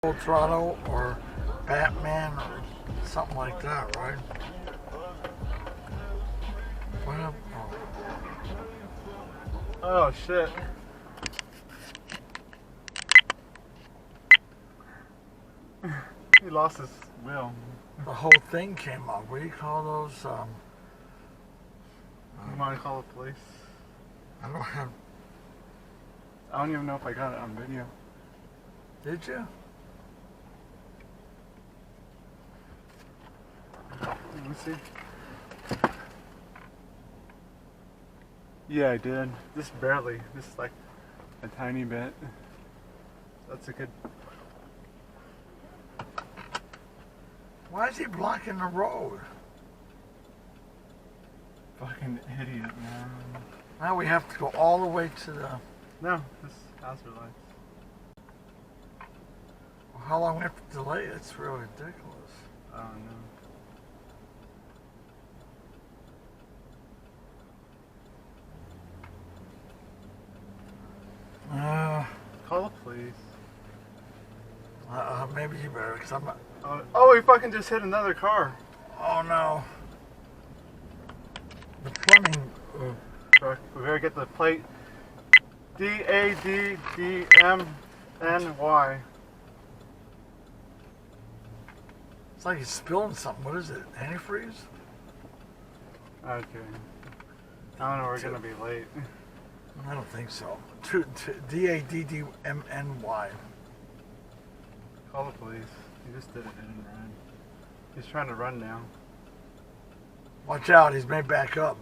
Full Throttle or Batman or something like that, right? What up? Oh shit. He lost his wheel. The whole thing came up. What do you call those? You want to call the police? I don't have. I don't even know if I got it on video. Did you? Let me see. Yeah, I did. Just barely. Just like a tiny bit. That's a good. Why is he blocking the road? Fucking idiot, man. Now we have to go all the way to the. No, just hazard lights. How long we have to delay it? It's really ridiculous. I don't know. Call the police. Maybe you better, because I'm not. Oh, he fucking just hit another car. Oh no. The plumbing. Fuck, we better get the plate. DADDMNY. It's like he's spilling something. What is it? Antifreeze? Okay. I don't know, we're gonna be late. I don't think so. DADDMNY. Call the police. He just did a hit and run. He's trying to run now. Watch out, he's made back up.